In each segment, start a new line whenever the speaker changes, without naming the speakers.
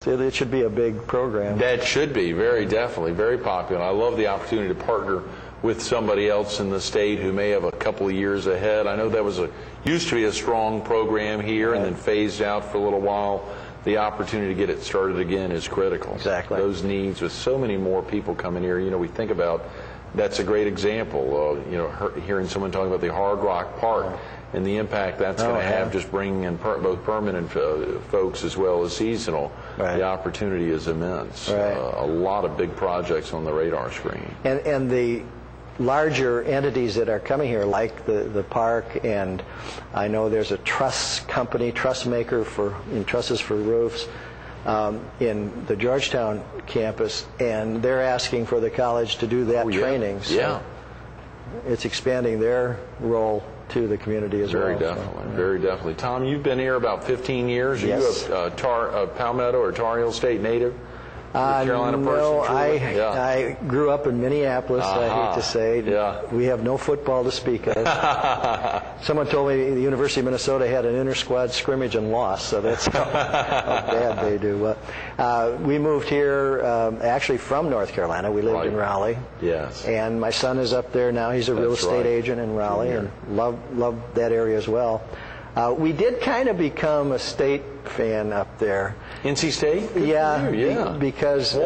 So it should be a big program.
That should be, very definitely, very popular. I love the opportunity to partner with somebody else in the state who may have a couple of years ahead. I know that was used to be a strong program here and then phased out for a little while. The opportunity to get it started again is critical.
Exactly.
Those needs, with so many more people coming here, we think about, that's a great example. Hearing someone talking about the Hard Rock Park and the impact that's going to have, just bringing in both permanent folks as well as seasonal. The opportunity is immense. A lot of big projects on the radar screen.
And the larger entities that are coming here, like the park, and I know there's a truss company, truss maker in trusses for roofs, in the Georgetown campus, and they're asking for the college to do that training. So it's expanding their role to the community as well.
Very definitely, very definitely. Tom, you've been here about 15 years. Are you a Palmetto or Tar Heel State native? Carolina person?
No, I grew up in Minneapolis, I hate to say. We have no football to speak of. Someone told me the University of Minnesota had an inter-squad scrimmage and lost, so that's how bad they do. We moved here actually from North Carolina. We lived in Raleigh. And my son is up there now. He's a real estate agent in Raleigh, and love that area as well. We did kind of become a state fan up there.
NC State?
Because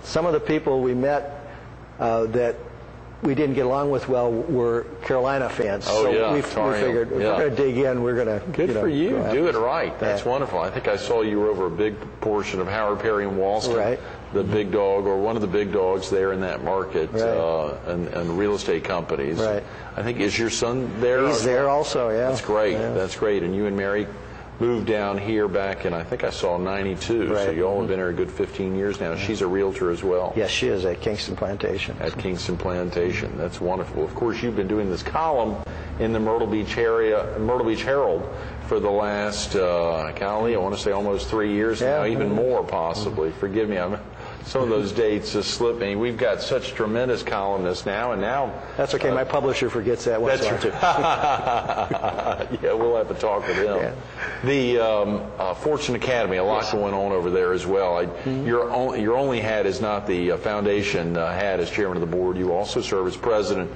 some of the people we met that we didn't get along with well were Carolina fans. So we figured if we're going to dig in, we're going to
Good for you. Do it right. That's wonderful. I think I saw you were over a big portion of Howard Perry and Walston. The big dog, or one of the big dogs there in that market, and real estate companies. I think, is your son there?
He's there also,
That's great. That's great. And you and Mary moved down here back in, I think I saw, 92. So you all have been here a good 15 years now. She's a realtor as well.
Yes, she is at Kingston Plantation.
At Kingston Plantation. That's wonderful. Of course, you've been doing this column in the Myrtle Beach area, Myrtle Beach Herald, for the last, golly, I want to say almost 3 years now, even more possibly. Forgive me, some of those dates just slip me. We've got such tremendous columnists now, and now...
That's okay, my publisher forgets that once in a while, too.
We'll have to talk with him. The Fortune Academy, a lot going on over there as well. Your only hat is not the foundation hat as chairman of the board. You also serve as president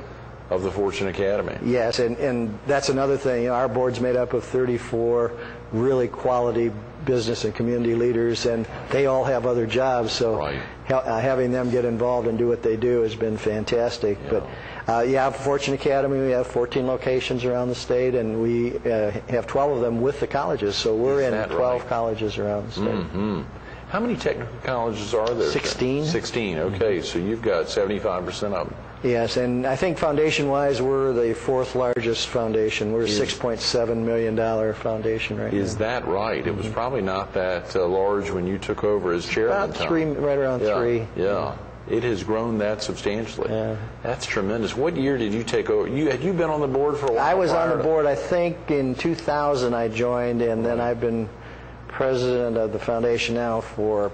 of the Fortune Academy. Yes,
and that's another thing. Our board's made up of 34 really quality business and community leaders, and they all have other jobs, so having them get involved and do what they do has been fantastic. But Fortune Academy, we have 14 locations around the state, and we have 12 of them with the colleges, so we're in 12 colleges around the state.
How many technical colleges are there?
16.
16, okay, so you've got 75% of them.
Yes, and I think foundation-wise, we're the 4th largest foundation. We're a $6.7 million foundation right now.
Is that right? It was probably not that large when you took over as chairman.
About 3, right around 3.
It has grown that substantially. That's tremendous. What year did you take over? Had you been on the board for a while?
I was on the board, I think, in 2000 I joined, and then I've been president of the foundation now for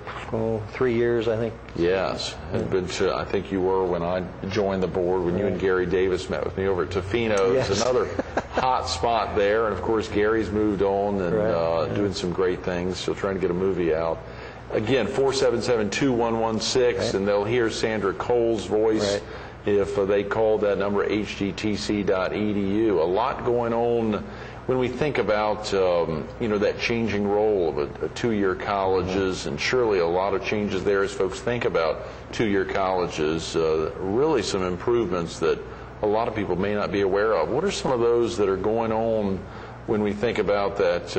3 years, I think.
Yes, I think you were when I joined the board, when you and Gary Davis met with me over at Tofino's, another hot spot there. And of course, Gary's moved on and doing some great things, still trying to get a movie out. Again, 477-2116, and they'll hear Sandra Cole's voice if they call that number, hgtc.edu. A lot going on when we think about that changing role of a 2-year colleges, and surely a lot of changes there as folks think about 2-year colleges, really some improvements that a lot of people may not be aware of. What are some of those that are going on when we think about that?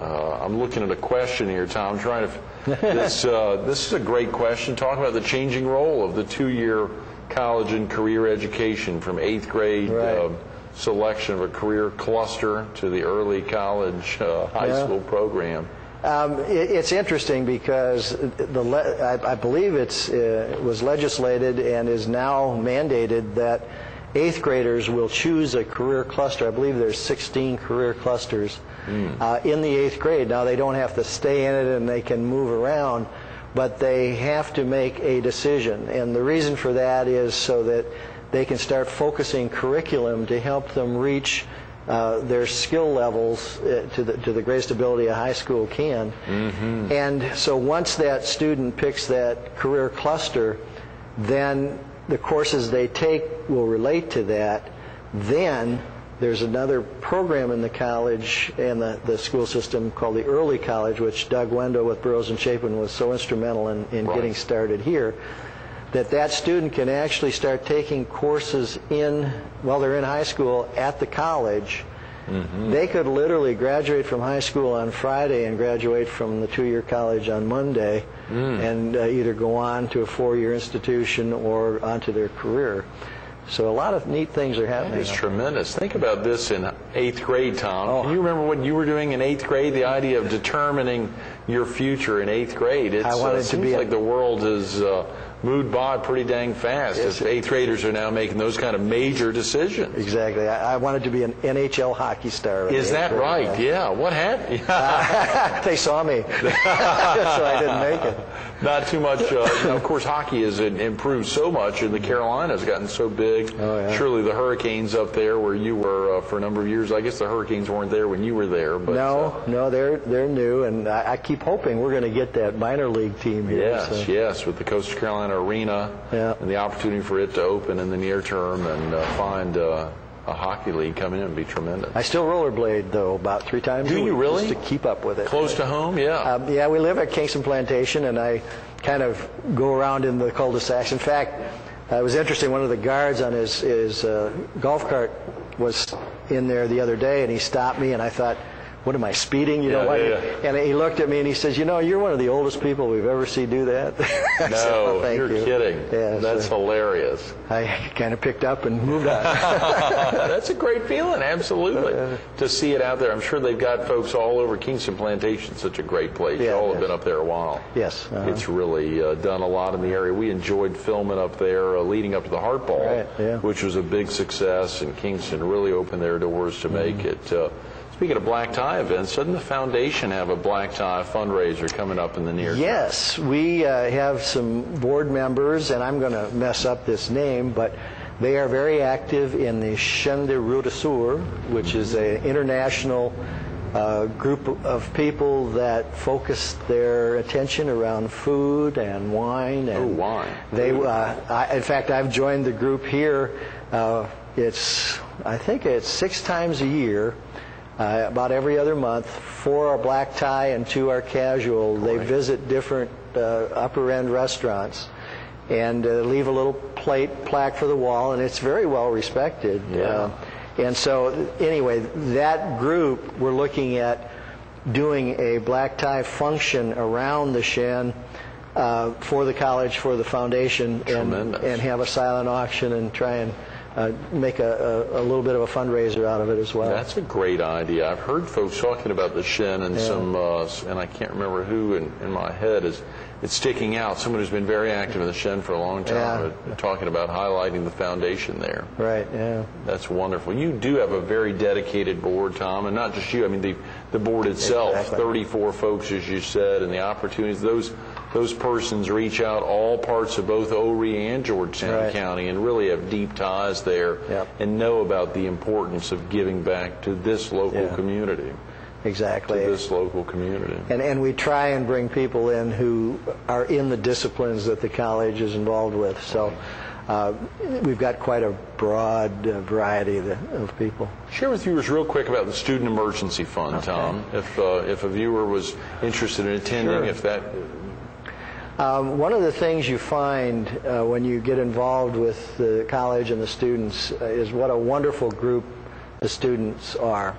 I'm looking at a question here, Tom, trying to... This is a great question. Talk about the changing role of the 2-year college and career education from 8th grade selection of a career cluster to the early college high school program.
It's interesting because I believe it was legislated and is now mandated that 8th graders will choose a career cluster. I believe there's 16 career clusters in the 8th grade. Now, they don't have to stay in it and they can move around, but they have to make a decision. And the reason for that is so that they can start focusing curriculum to help them reach their skill levels to the greatest ability a high school can. Mm-hmm. And so once that student picks that career cluster, then the courses they take will relate to that. Then there's another program in the college and the school system called the early college, which Doug Wendell with Burroughs and Chapin was so instrumental in getting started here, that student can actually start taking courses while they're in high school at the college. Mm-hmm. They could literally graduate from high school on Friday and graduate from the 2-year college on Monday, and either go on to a 4-year institution or onto their career. So a lot of neat things are happening.
That is tremendous. Think about this in 8th grade, Tom. Oh. Can you remember what you were doing in 8th grade? The idea of determining your future in 8th grade. It seems like the world has moved by pretty dang fast. Yes. If 8th graders are now making those kind of major decisions.
Exactly. I wanted to be an NHL hockey star.
Is that right? Yeah. What happened?
They saw me, so I didn't make it.
Not too much. Of course, hockey has improved so much, and the Carolinas gotten so big. Oh, yeah. Surely the Hurricanes up there, where you were for a number of years. I guess the Hurricanes weren't there when you were there. But,
no, they're new, and I keep hoping we're going to get that minor league team here.
Yes, yes, with the Coastal Carolina Arena, and the opportunity for it to open in the near term and find a hockey league coming in would be tremendous.
I still rollerblade, though, about 3 times a week.
Do you really?
Just to keep up with it.
Close to home? Yeah.
Yeah, we live at Kingston Plantation, and I kind of go around in the cul-de-sacs. In fact, it was interesting, one of the guards on his golf cart was in there the other day, and he stopped me, and I thought, what am I, speeding? You know, and he looked at me and he says, you're one of the oldest people we've ever seen do that.
No,
said,
you're kidding.
Yeah,
that's hilarious.
I kind of picked up and moved on.
That's a great feeling, absolutely, to see it out there. I'm sure they've got folks all over Kingston Plantation, such a great place. You all have been up there a while.
Yes.
It's really done a lot in the area. We enjoyed filming up there leading up to the Heart Ball, which was a big success, and Kingston really opened their doors to make it. Speaking of black tie events, doesn't the foundation have a black tie fundraiser coming up in the near term?
Yes, we have some board members, and I'm going to mess up this name, but they are very active in the Chaîne de Route Sur, which is an international group of people that focus their attention around food and wine. And
wine.
They, in fact, I've joined the group here. I think it's 6 times a year. About every other month. 4 are black tie and 2 are casual. They visit different upper-end restaurants and leave a little plaque for the wall, and it's very well respected.
Yeah.
And so, anyway, that group, we're looking at doing a black tie function around the Shen for the college, for the foundation, and have a silent auction and try and make a little bit of a fundraiser out of it as well.
That's a great idea. I've heard folks talking about the Shen, and and I can't remember who in my head it's sticking out. Someone who's been very active in the Shen for a long time, talking about highlighting the foundation there.
Right. Yeah.
That's wonderful. You do have a very dedicated board, Tom, and not just you. I mean the board itself. Exactly. 34 folks, as you said, and the opportunities. Those persons reach out all parts of both Horry and Georgetown County and really have deep ties there and know about the importance of giving back to this local community.
Exactly.
To this local community.
And we try and bring people in who are in the disciplines that the college is involved with. So we've got quite a broad variety of people.
Share with viewers real quick about the Student Emergency Fund, Tom. If a viewer was interested in attending, if that...
one of the things you find when you get involved with the college and the students is what a wonderful group the students are.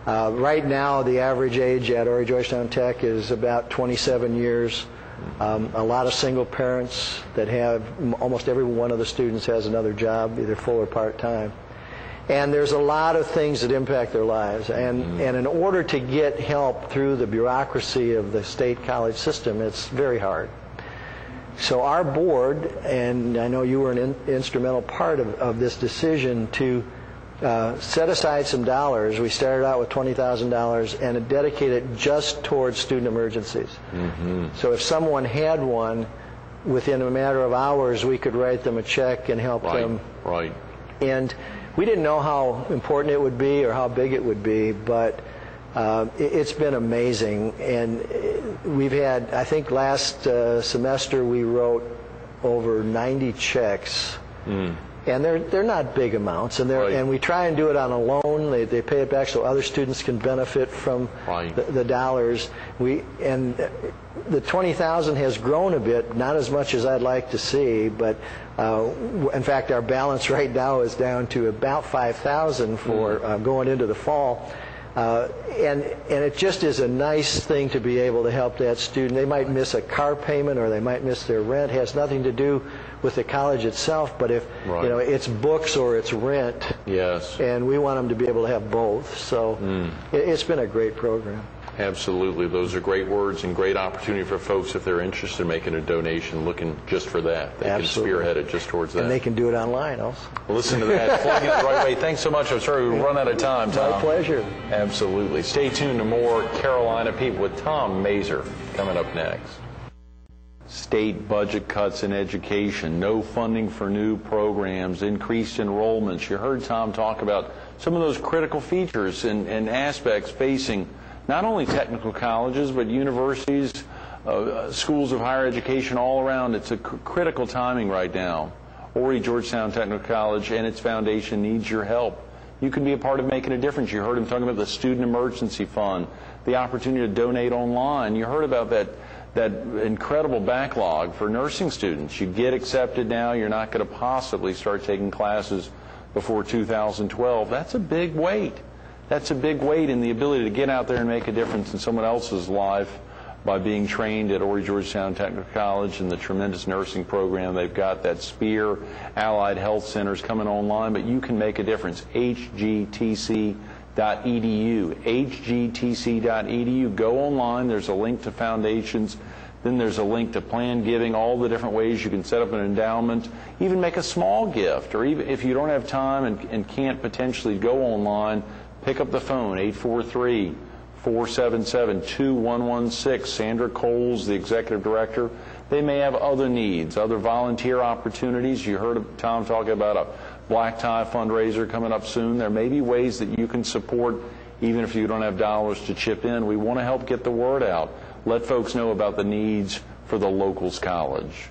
Right now, the average age at Horry-Georgetown Tech is about 27 years. A lot of single parents that have, almost every one of the students has another job, either full or part-time. And there's a lot of things that impact their lives. And in order to get help through the bureaucracy of the state college system, it's very hard. So our board, and I know you were an instrumental part of this decision to set aside some dollars. We started out with $20,000 and dedicate it just towards student emergencies. So if someone had one, within a matter of hours, we could write them a check and help them.
Right.
And we didn't know how important it would be or how big it would be, but it's been amazing. And we've had, I think last semester we wrote over 90 checks. And they're not big amounts, and we try and do it on a loan. They pay it back so other students can benefit from the dollars. And the $20,000 has grown a bit, not as much as I'd like to see, but in fact our balance right now is down to about $5,000 for going into the fall. And it just is a nice thing to be able to help that student. They might miss a car payment or they might miss their rent. It has nothing to do with the college itself, but if you know, it's books or it's rent, and we want them to be able to have both. So it's been a great program.
Absolutely. Those are great words and great opportunity for folks if they're interested in making a donation, looking just for that. They can spearhead it just towards that.
And they can do it online also.
Well, listen to that. Plugging it the right way. Thanks so much. I'm sorry we run out of time, Tom.
My pleasure.
Absolutely. Stay tuned to more Carolina People with Tom Maeser coming up next. State budget cuts in education, no funding for new programs, increased enrollments. You heard Tom talk about some of those critical features and aspects facing not only technical colleges, but universities, schools of higher education all around. It's a critical timing right now. Horry-Georgetown Technical College and its foundation needs your help. You can be a part of making a difference. You heard him talking about the Student Emergency Fund, the opportunity to donate online. You heard about that incredible backlog for nursing students. You get accepted now, you're not going to possibly start taking classes before 2012. That's a big weight. That's a big weight in the ability to get out there and make a difference in someone else's life by being trained at Horry-Georgetown Technical College and the tremendous nursing program they've got, that SPEAR, Allied Health Centers coming online, but you can make a difference. HGTC.edu. HGTC.edu. Go online. There's a link to foundations. Then there's a link to planned giving, all the different ways you can set up an endowment, even make a small gift, or even if you don't have time and can't potentially go online, pick up the phone, 843-477-2116. Sandra Coles, the executive director. They may have other needs, other volunteer opportunities. You heard Tom talking about a black tie fundraiser coming up soon. There may be ways that you can support even if you don't have dollars to chip in. We want to help get the word out. Let folks know about the needs for the locals college.